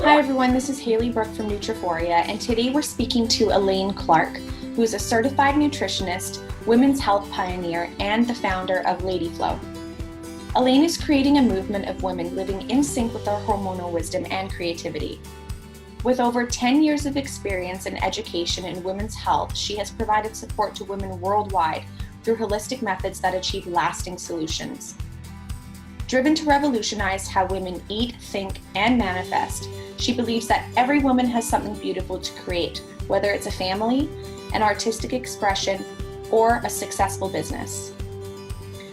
Hi everyone, this is Hailey Brooke from NutraPhoria, and today we're speaking to Elaine Clark, who is a certified nutritionist, women's health pioneer, and the founder of LADYFLOW. Elaine is creating a movement of women living in sync with their hormonal wisdom and creativity. With over 10 years of experience and education in women's health, she has provided support to women worldwide through holistic methods that achieve lasting solutions. Driven to revolutionize how women eat, think, and manifest, she believes that every woman has something beautiful to create, whether it's a family, an artistic expression, or a successful business.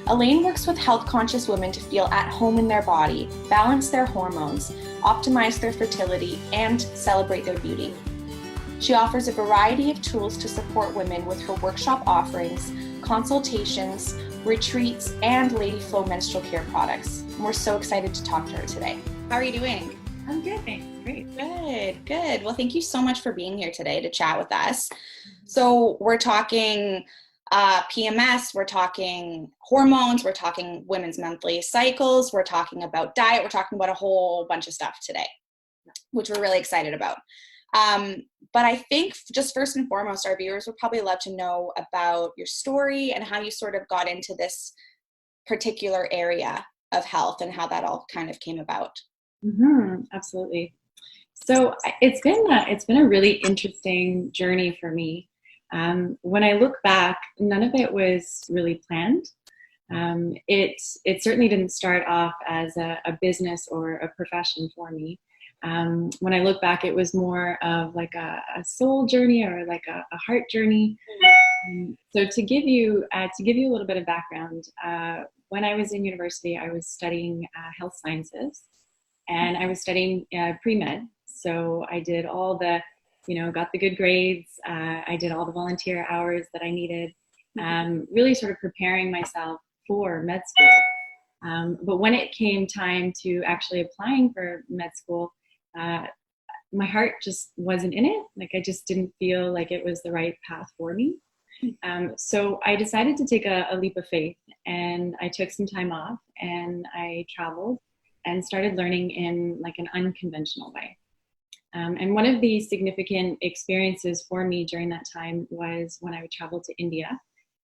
Elaine works with health-conscious women to feel at home in their body, balance their hormones, optimize their fertility, and celebrate their beauty. She offers a variety of tools to support women with her workshop offerings, consultations, retreats, and LADYFLOW menstrual care products. And we're so excited to talk to her today. How are you doing? I'm good, thanks. Great. Good. Well, thank you so much for being here today to chat with us. So we're talking PMS, we're talking hormones, we're talking women's monthly cycles, we're talking about diet, we're talking about a whole bunch of stuff today, which we're really excited about. But I think just first and foremost, our viewers would probably love to know about your story and how you sort of got into this particular area of health and how that all kind of came about. Absolutely. So it's been a really interesting journey for me. When I look back, none of it was really planned. It certainly didn't start off as a business or a profession for me. When I look back, it was more of like a soul journey or like a heart journey. So to give you a little bit of background, when I was in university, I was studying health sciences, and I was studying pre-med. So I did all the, got the good grades. I did all the volunteer hours that I needed, really sort of preparing myself for med school. But when it came time to actually applying for med school, my heart just wasn't in it. Like I just didn't feel like it was the right path for me. So I decided to take a leap of faith, and I took some time off and I traveled and started learning in like an unconventional way. And one of the significant experiences for me during that time was when I traveled to India,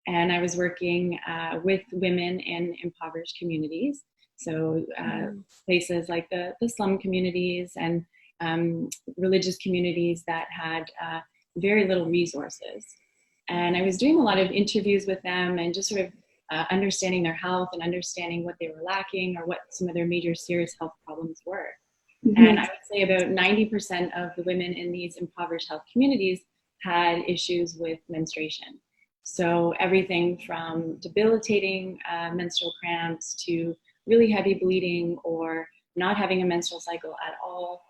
and I was working with women in impoverished communities. So places like the slum communities and religious communities that had very little resources. And I was doing a lot of interviews with them and just sort of understanding their health and understanding what they were lacking or what some of their major serious health problems were. And I would say about 90% of the women in these impoverished health communities had issues with menstruation. So everything from debilitating menstrual cramps to really heavy bleeding or not having a menstrual cycle at all.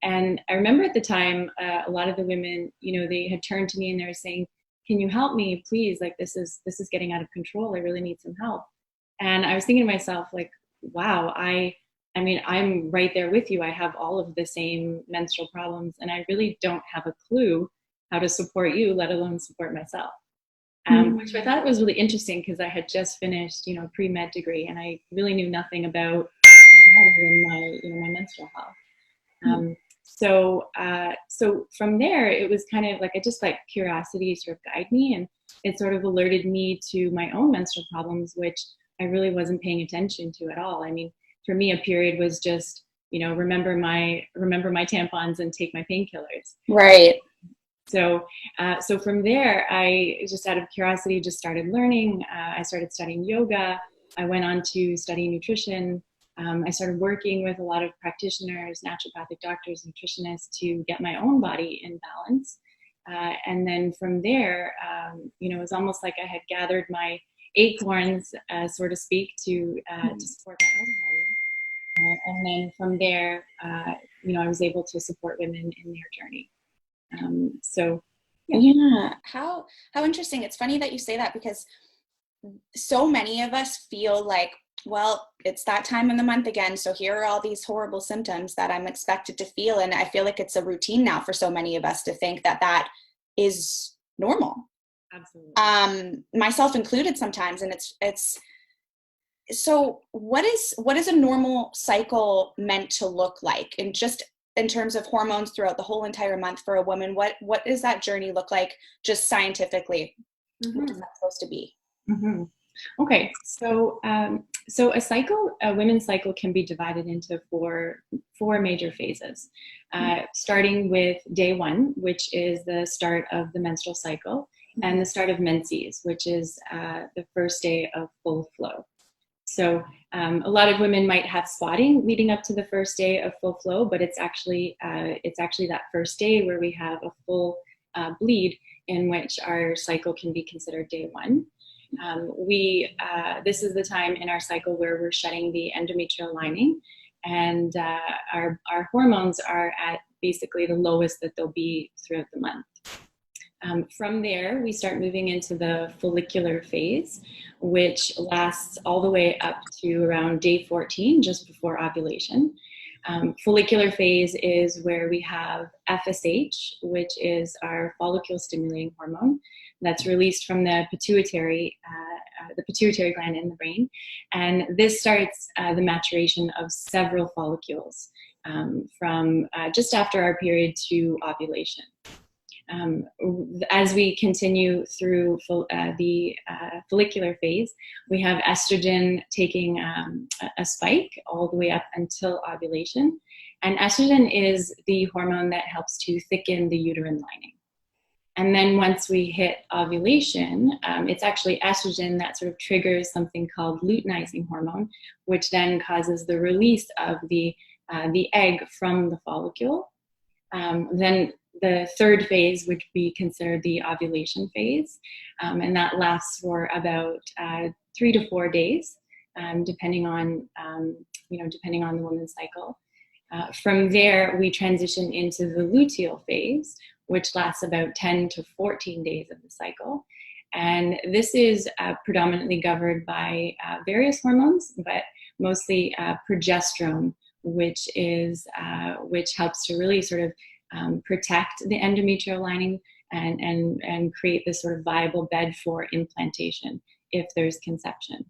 And I remember at the time, a lot of the women, they had turned to me and they were saying, "Can you help me, please? Like this is getting out of control. I really need some help." And I was thinking to myself, like, wow, I mean, I'm right there with you. I have all of the same menstrual problems, and I really don't have a clue how to support you, let alone support myself. Which I thought was really interesting because I had just finished, a pre-med degree, and I really knew nothing about my menstrual health. So from there, it was kind of like I just let curiosity sort of guide me, and it sort of alerted me to my own menstrual problems, which I really wasn't paying attention to at all. I mean, for me, a period was just, remember my tampons and take my painkillers. Right. So from there, I just out of curiosity just started learning. I started studying yoga. I went on to study nutrition. I started working with a lot of practitioners, naturopathic doctors, nutritionists to get my own body in balance. And then from there, it was almost like I had gathered my acorns, so to speak, to support my own body. And then from there, I was able to support women in their journey. Yeah. How interesting. It's funny that you say that because so many of us feel like, well, it's that time in the month again, so here are all these horrible symptoms that I'm expected to feel. And I feel like it's a routine now for so many of us to think that that is normal. Absolutely. Myself included sometimes. And it's so what is a normal cycle meant to look like? And just in terms of hormones throughout the whole entire month for a woman, what does that journey look like just scientifically? What is that supposed to be? Okay, so a women's cycle can be divided into four major phases, starting with day one, which is the start of the menstrual cycle, and the start of menses, which is the first day of full flow. So a lot of women might have spotting leading up to the first day of full flow, but it's actually that first day where we have a full bleed, in which our cycle can be considered day one. This is the time in our cycle where we're shedding the endometrial lining, and our hormones are at basically the lowest that they'll be throughout the month. From there, we start moving into the follicular phase, which lasts all the way up to around day 14, just before ovulation. Follicular phase is where we have FSH, which is our follicle stimulating hormone that's released from the pituitary gland in the brain. And this starts the maturation of several follicles from just after our period to ovulation. As we continue through the follicular phase, we have estrogen taking a spike all the way up until ovulation. And estrogen is the hormone that helps to thicken the uterine lining. And then once we hit ovulation, it's actually estrogen that sort of triggers something called luteinizing hormone, which then causes the release of the egg from the follicle. Then the third phase would be considered the ovulation phase, and that lasts for about 3 to 4 days, depending on the woman's cycle. From there, we transition into the luteal phase, which lasts about 10 to 14 days of the cycle. And this is predominantly governed by various hormones, but mostly progesterone, which helps to really sort of protect the endometrial lining and create this sort of viable bed for implantation if there's conception.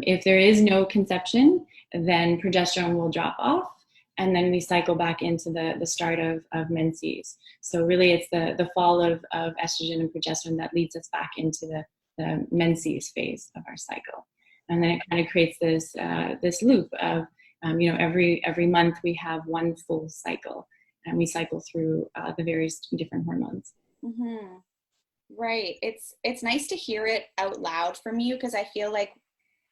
If there is no conception, then progesterone will drop off, and then we cycle back into the start of menses. So really it's the fall of estrogen and progesterone that leads us back into the menses phase of our cycle. And then it kind of creates this loop of, every month we have one full cycle, and we cycle through the various different hormones. Mm-hmm. Right. It's nice to hear it out loud from you, because I feel like,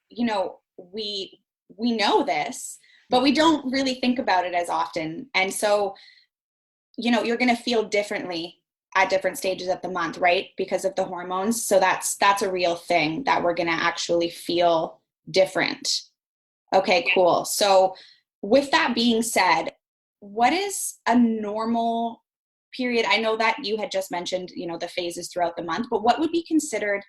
we know this, but we don't really think about it as often. And so, you're going to feel differently at different stages of the month, right? Because of the hormones. So that's a real thing, that we're going to actually feel different. Okay, cool. So with that being said, what is a normal period? I know that you had just mentioned, the phases throughout the month, but what would be considered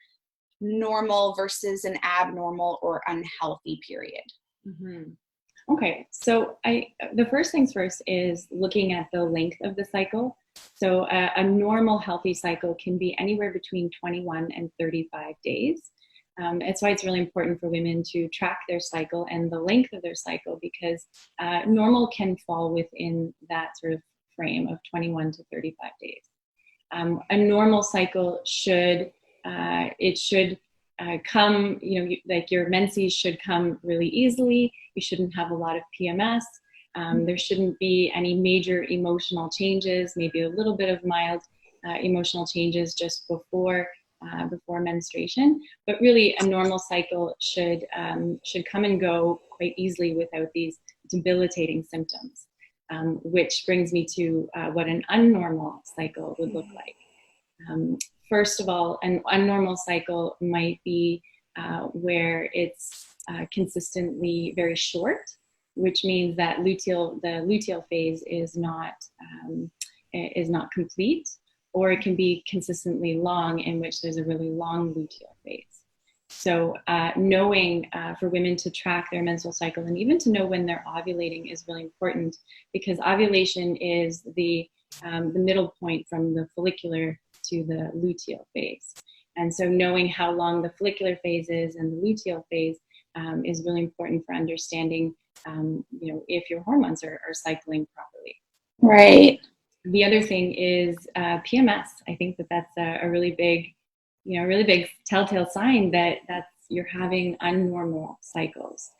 normal versus an abnormal or unhealthy period? Mm-hmm. Okay, so the first things first is looking at the length of the cycle. So a normal healthy cycle can be anywhere between 21 and 35 days. That's why it's really important for women to track their cycle and the length of their cycle, because normal can fall within that sort of frame of 21 to 35 days. A normal cycle should come, like your menses should come really easily. You shouldn't have a lot of PMS. There shouldn't be any major emotional changes, maybe a little bit of mild emotional changes just before menstruation. But really, a normal cycle should come and go quite easily without these debilitating symptoms, which brings me to what an unnormal cycle would look like. First of all, an unnormal cycle might be where it's consistently very short, which means that the luteal phase is not complete, or it can be consistently long, in which there's a really long luteal phase. So knowing for women to track their menstrual cycle and even to know when they're ovulating is really important, because ovulation is the middle point from the follicular to the luteal phase. And so knowing how long the follicular phase is and the luteal phase is really important for understanding, if your hormones are cycling properly. Right. The other thing is PMS. I think that that's a really big, really big telltale sign that you're having unnormal cycles.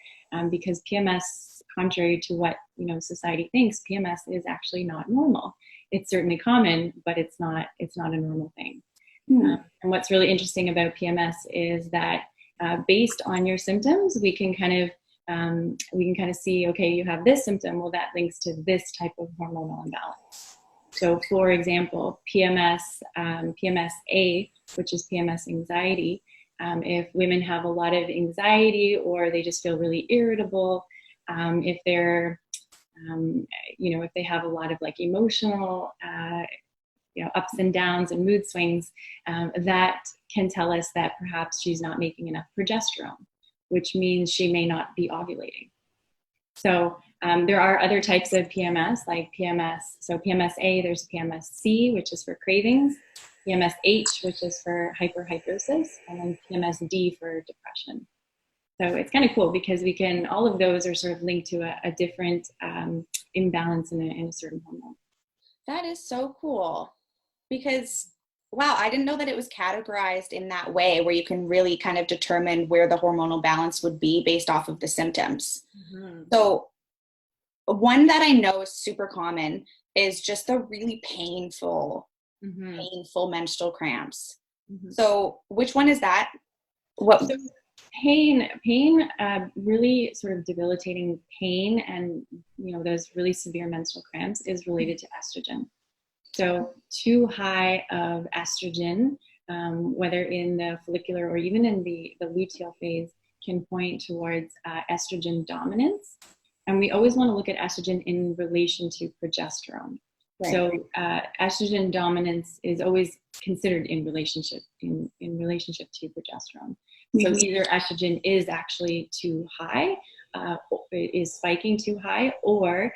Because PMS, contrary to what society thinks, PMS is actually not normal. It's certainly common, but it's not a normal thing. And what's really interesting about PMS is that based on your symptoms, we can kind of see, okay, you have this symptom, well, that links to this type of hormonal imbalance. So, for example, PMS-A, which is PMS anxiety, if women have a lot of anxiety or they just feel really irritable, if they're, if they have a lot of like emotional, ups and downs and mood swings, that can tell us that perhaps she's not making enough progesterone, which means she may not be ovulating. So there are other types of PMS, like PMS. So PMS-A, there's PMS-C, which is for cravings, PMS-H, which is for hyperhidrosis, and then PMS-D for depression. So it's kind of cool because all of those are sort of linked to a different imbalance in a certain hormone. That is so cool because, wow, I didn't know that it was categorized in that way where you can really kind of determine where the hormonal balance would be based off of the symptoms. So one that I know is super common is just the really painful menstrual cramps. So which one is that? So pain, really sort of debilitating pain, and those really severe menstrual cramps is related to estrogen. So too high of estrogen, whether in the follicular or even in the luteal phase, can point towards estrogen dominance. And we always want to look at estrogen in relation to progesterone. Right. So estrogen dominance is always considered in relationship to progesterone. So either estrogen is actually too high, is spiking too high, or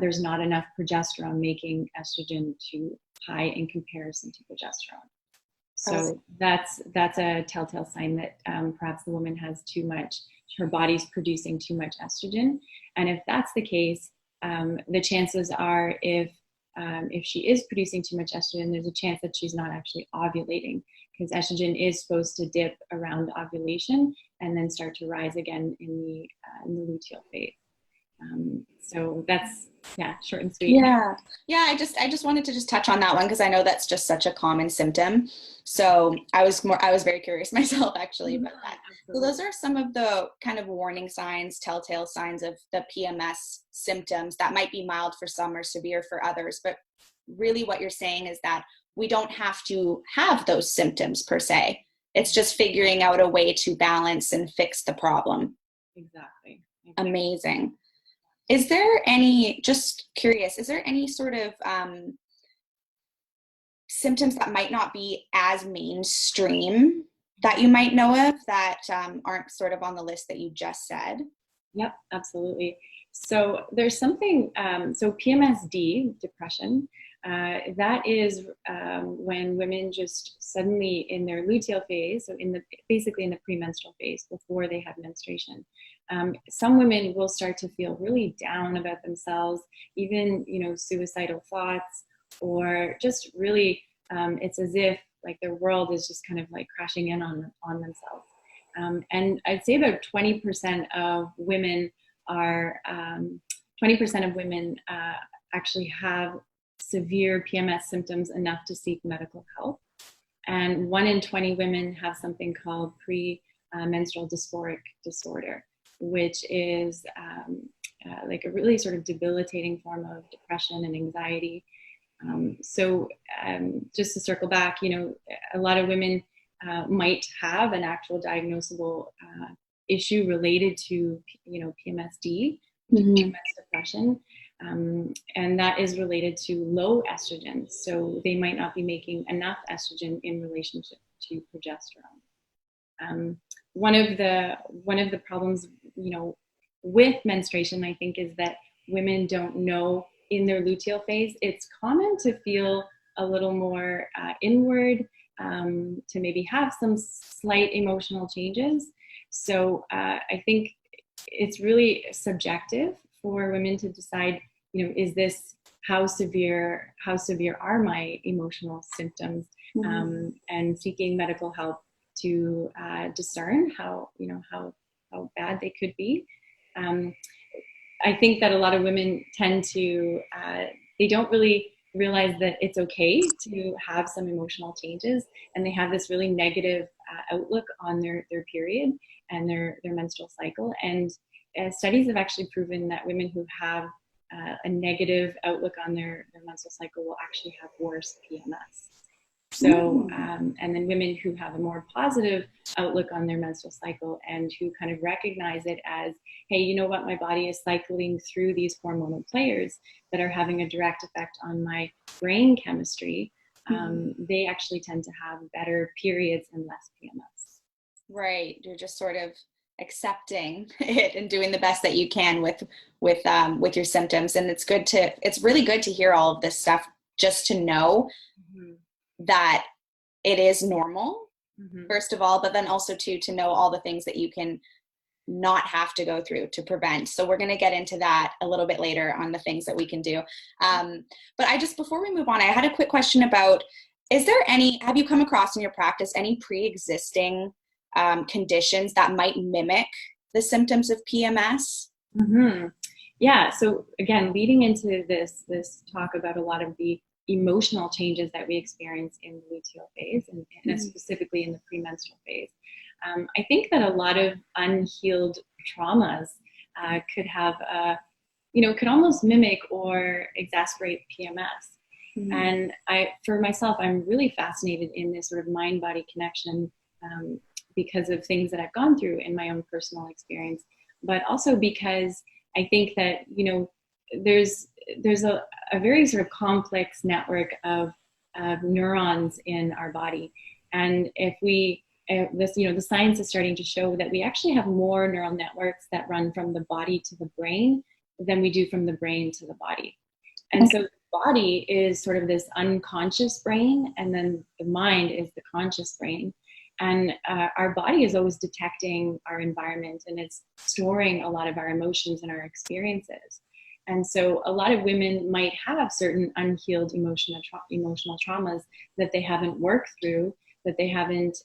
there's not enough progesterone making estrogen too high in comparison to progesterone. So that's a telltale sign that perhaps the woman has too much, her body's producing too much estrogen. And if that's the case, the chances are if she is producing too much estrogen, there's a chance that she's not actually ovulating, because estrogen is supposed to dip around ovulation and then start to rise again in the luteal phase. So that's, short and sweet. Yeah. I just wanted to just touch on that one because I know that's just such a common symptom. So I was very curious myself actually about that. So those are some of the kind of warning signs, telltale signs of the PMS symptoms that might be mild for some or severe for others. But really what you're saying is that we don't have to have those symptoms per se. It's just figuring out a way to balance and fix the problem. Exactly. Amazing. Is there any, just curious, is there any sort of symptoms that might not be as mainstream that you might know of that aren't sort of on the list that you just said? Yep, absolutely. So there's something, so PMS-D, depression, that is when women just suddenly in their luteal phase, so basically in the premenstrual phase before they have menstruation, some women will start to feel really down about themselves, even, suicidal thoughts, or just really, it's as if like their world is just kind of like crashing in on themselves. And I'd say about 20% of women actually have severe PMS symptoms enough to seek medical help. And 1 in 20 women have something called premenstrual dysphoric disorder, which is like a really sort of debilitating form of depression and anxiety. So just to circle back, a lot of women might have an actual diagnosable issue related to, PMS-D, PMS depression, and that is related to low estrogen. So they might not be making enough estrogen in relationship to progesterone. One of the problems, with menstruation, I think, is that women don't know in their luteal phase. It's common to feel a little more inward, to maybe have some slight emotional changes. So I think it's really subjective for women to decide, is this how severe are my emotional symptoms, and seeking medical help to discern how bad they could be. I think that a lot of women tend to, they don't really realize that it's okay to have some emotional changes, and they have this really negative outlook on their period and their menstrual cycle. And studies have actually proven that women who have a negative outlook on their menstrual cycle will actually have worse PMS. So, and then women who have a more positive outlook on their menstrual cycle and who kind of recognize it as, hey, you know what, my body is cycling through these hormonal players that are having a direct effect on my brain chemistry, they actually tend to have better periods and less PMS. Right. You're just sort of accepting it and doing the best that you can with your symptoms. And it's really good to hear all of this stuff, just to know that it is normal, first of all, but then also to know all the things that you can not have to go through to prevent. So we're going to get into that a little bit later on the things that we can do. But before we move on, I had a quick question about, have you come across in your practice any pre-existing conditions that might mimic the symptoms of PMS? Yeah. So again, leading into this talk about a lot of the emotional changes that we experience in the luteal phase, and specifically in the premenstrual phase, I think that a lot of unhealed traumas could have, could almost mimic or exacerbate PMS. And for myself, I'm really fascinated in this sort of mind-body connection because of things that I've gone through in my own personal experience, but also because I think that, there's a very sort of complex network of neurons in our body. And if the science is starting to show that we actually have more neural networks that run from the body to the brain than we do from the brain to the body. And so the body is sort of this unconscious brain, and then the mind is the conscious brain. And our body is always detecting our environment, and it's storing a lot of our emotions and our experiences. And so a lot of women might have certain unhealed emotional traumas that they haven't worked through, that they haven't,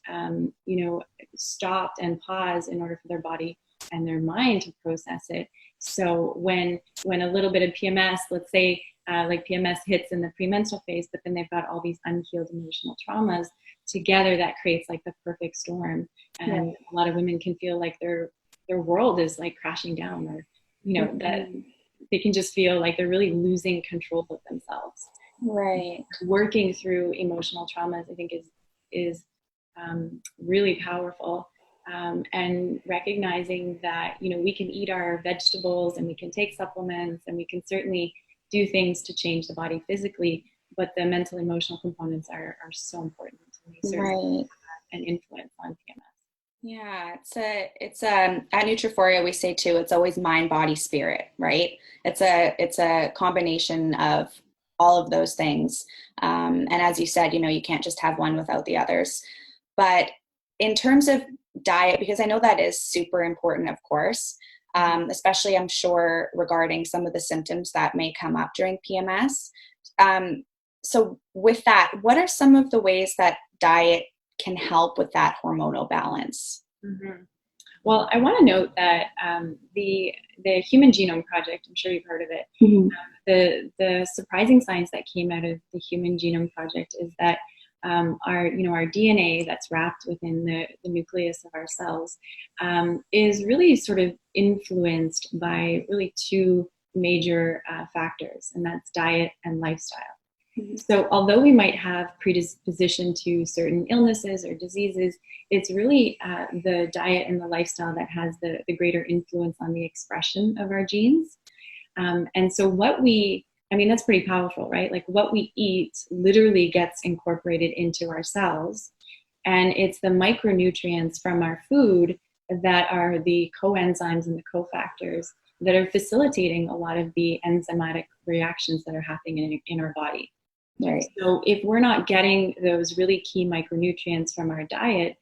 stopped and paused in order for their body and their mind to process it. So when a little bit of PMS, let's say like PMS hits in the premenstrual phase, but then they've got all these unhealed emotional traumas together, that creates like the perfect storm. And a lot of women can feel like their world is like crashing down, or, that they can just feel like they're really losing control of themselves. Right. Working through emotional traumas, I think, is really powerful. And recognizing that, we can eat our vegetables and we can take supplements and we can certainly do things to change the body physically, but the mental emotional components are so important. And they certainly have an influence on PMS. Yeah, it's at NutraPhoria we say too, it's always mind, body, spirit, right? It's a combination of all of those things. And as you said, you can't just have one without the others. But in terms of diet, because I know that is super important, of course, especially I'm sure regarding some of the symptoms that may come up during PMS. So with that, what are some of the ways that diet can help with that hormonal balance? Well, I want to note that the Human Genome Project, I'm sure you've heard of it. The surprising science that came out of the Human Genome Project is that our DNA that's wrapped within the nucleus of our cells is really sort of influenced by really two major factors, and that's diet and lifestyle. So although we might have predisposition to certain illnesses or diseases, it's really the diet and the lifestyle that has the greater influence on the expression of our genes. And so that's pretty powerful, right? Like what we eat literally gets incorporated into our cells, and it's the micronutrients from our food that are the coenzymes and the cofactors that are facilitating a lot of the enzymatic reactions that are happening in our body. Right. So if we're not getting those really key micronutrients from our diet,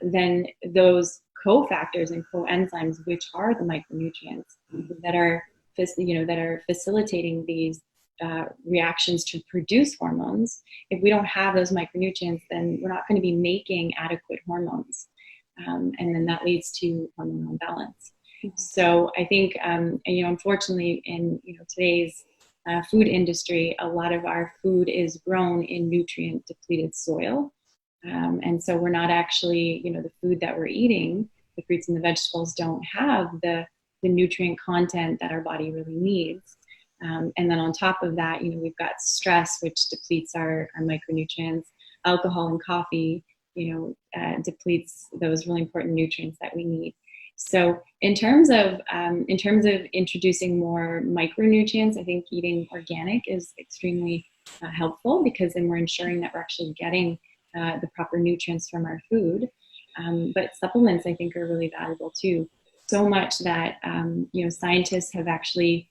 then those cofactors and coenzymes, which are the micronutrients that are facilitating these reactions to produce hormones. If we don't have those micronutrients, then we're not going to be making adequate hormones. And then that leads to hormonal imbalance. So I think, unfortunately, in today's food industry, a lot of our food is grown in nutrient depleted soil. And so we're not actually, the food that we're eating, the fruits and the vegetables don't have the nutrient content that our body really needs. And then on top of that, we've got stress, which depletes our micronutrients. Alcohol and coffee, depletes those really important nutrients that we need. So in terms of introducing more micronutrients, I think eating organic is extremely helpful, because then we're ensuring that we're actually getting the proper nutrients from our food. But supplements, I think, are really valuable too. So much that scientists have actually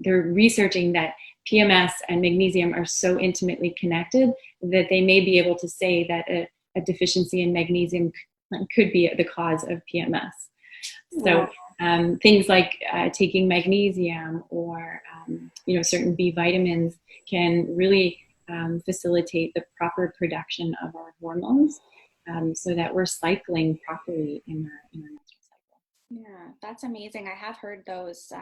they're researching that PMS and magnesium are so intimately connected that they may be able to say that a deficiency in magnesium could be the cause of PMS. So things like taking magnesium or certain B vitamins can really facilitate the proper production of our hormones, so that we're cycling properly in our menstrual cycle. Yeah, that's amazing. I have heard those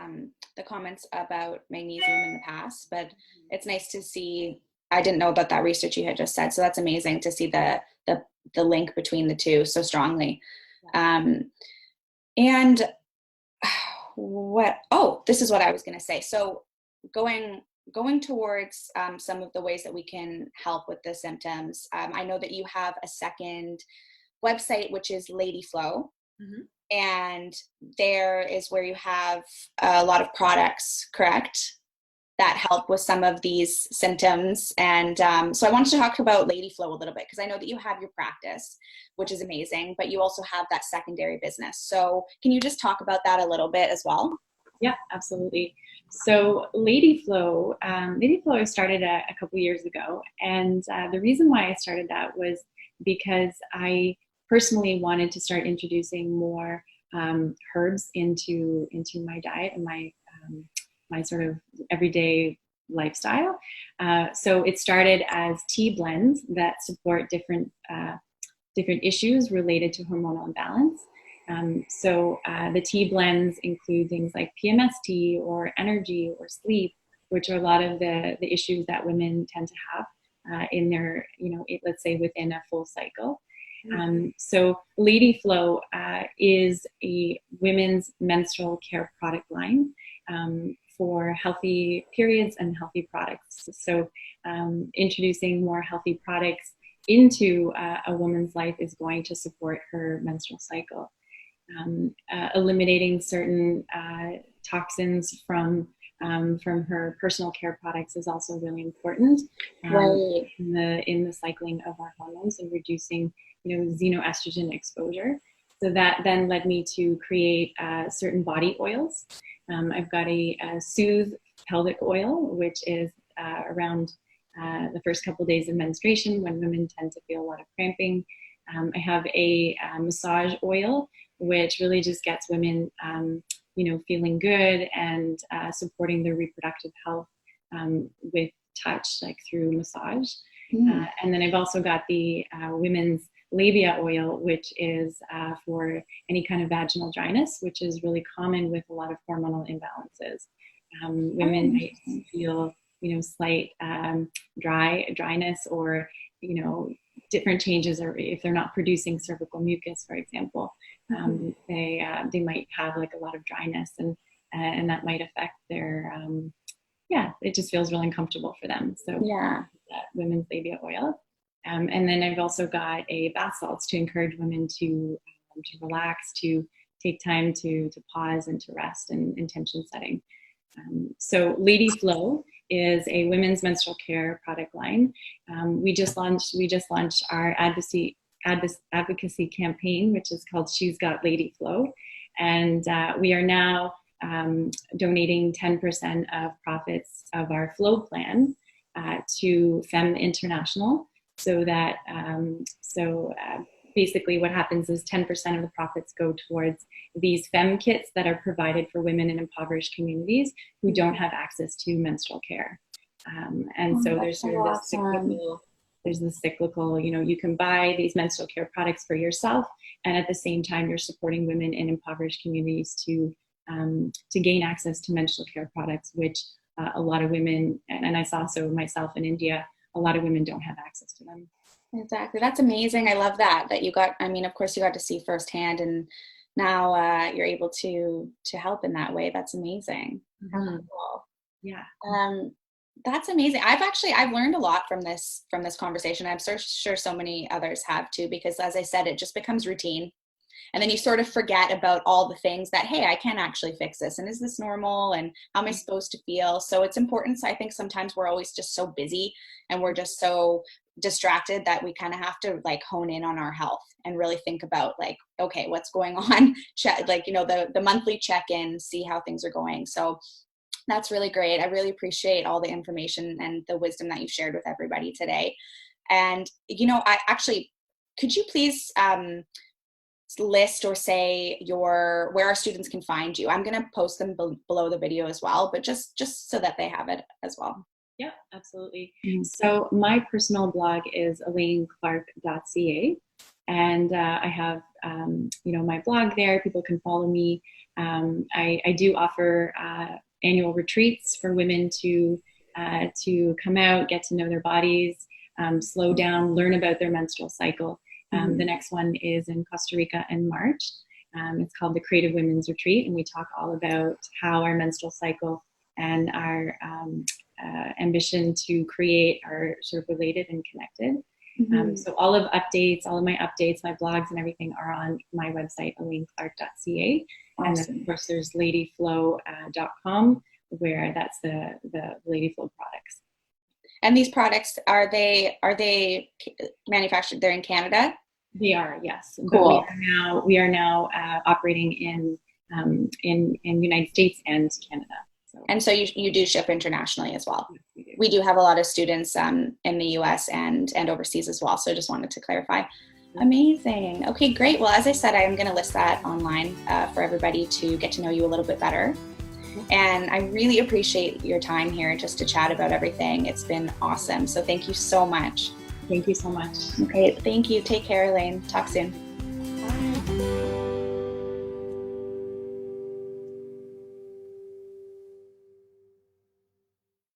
the comments about magnesium in the past, but it's nice to see. I didn't know about that research you had just said, so that's amazing to see the link between the two so strongly. And this is what I was going to say. So going towards some of the ways that we can help with the symptoms. I know that you have a second website, which is LADYFLOW. Mm-hmm. And there is where you have a lot of products, correct, that help with some of these symptoms. And so I wanted to talk about LADYFLOW a little bit, because I know that you have your practice, which is amazing, but you also have that secondary business. So can you just talk about that a little bit as well? Yeah, absolutely. So LADYFLOW I started a couple years ago. And the reason why I started that was because I personally wanted to start introducing more herbs into my diet and my sort of everyday lifestyle. So it started as tea blends that support different issues related to hormonal imbalance. So the tea blends include things like PMS tea or energy or sleep, which are a lot of the issues that women tend to have in their, let's say within a full cycle. So LADYFLOW is a women's menstrual care product line for healthy periods and healthy products. So introducing more healthy products into a woman's life is going to support her menstrual cycle. Eliminating certain toxins from her personal care products is also really important in the cycling of our hormones and reducing xenoestrogen exposure. So that then led me to create certain body oils. I've got a Soothe pelvic oil, which is around the first couple of days of menstruation when women tend to feel a lot of cramping. I have a massage oil, which really just gets women, feeling good and supporting their reproductive health with touch, like through massage. And then I've also got the women's labia oil, which is for any kind of vaginal dryness, which is really common with a lot of hormonal imbalances. Women might feel, slight dryness or, different changes, or if they're not producing cervical mucus, for example, they might have like a lot of dryness, and that might affect their, it just feels really uncomfortable for them. So women's labia oil. And then I've also got a bath salts to encourage women to relax, to take time to pause and to rest and intention setting. So LADYFLOW is a women's menstrual care product line. We just launched our advocacy campaign, which is called She's Got LADYFLOW, and we are now donating 10% of profits of our Flow plan to Femme International, so that basically what happens is 10% of the profits go towards these femme kits that are provided for women in impoverished communities who don't have access to menstrual care. And so there's sort of this cyclical, you know, you can buy these menstrual care products for yourself, and at the same time you're supporting women in impoverished communities to gain access to menstrual care products, which a lot of women, and I saw so myself in India, a lot of women don't have access to them. Exactly. That's amazing. I love that you got, I mean, of course you got to see firsthand, and now you're able to help in that way. That's amazing. Mm-hmm. Cool. Yeah. That's amazing. I've learned a lot from this conversation. I'm sure so many others have too, because as I said, it just becomes routine. And then you sort of forget about all the things that, hey, I can actually fix this. And is this normal? And how am I supposed to feel? So it's important. So I think sometimes we're always just so busy and we're just so distracted that we kind of have to like hone in on our health and really think about like, okay, what's going on? Like, you know, the monthly check-in, see how things are going. So that's really great. I really appreciate all the information and the wisdom that you shared with everybody today. And, you know, could you please list or say where our students can find you? I'm going to post them below the video as well, but just so that they have it as well. Yeah, absolutely. Mm-hmm. So my personal blog is ElaineClark.ca, and I have you know, my blog there. People can follow me. I do offer annual retreats for women to come out, get to know their bodies, slow down, learn about their menstrual cycle. The next one is in Costa Rica in March. It's called the Creative Women's Retreat, and we talk all about how our menstrual cycle and our ambition to create are sort of related and connected. So all of my updates, my blogs and everything are on my website, ElaineClark.ca. Awesome. And then of course there's LADYFLOW.com, where that's the LADYFLOW products. And these products, are they manufactured there in Canada? They are, yes. Cool. But we are now operating in United States and Canada. And so you do ship internationally as well. Yes, we do have a lot of students in the US and overseas as well. So I just wanted to clarify. Amazing. Okay, great. Well, as I said, I am going to list that online for everybody to get to know you a little bit better. And I really appreciate your time here just to chat about everything. It's been awesome. So thank you so much. Thank you so much. Okay, thank you. Take care, Elaine. Talk soon.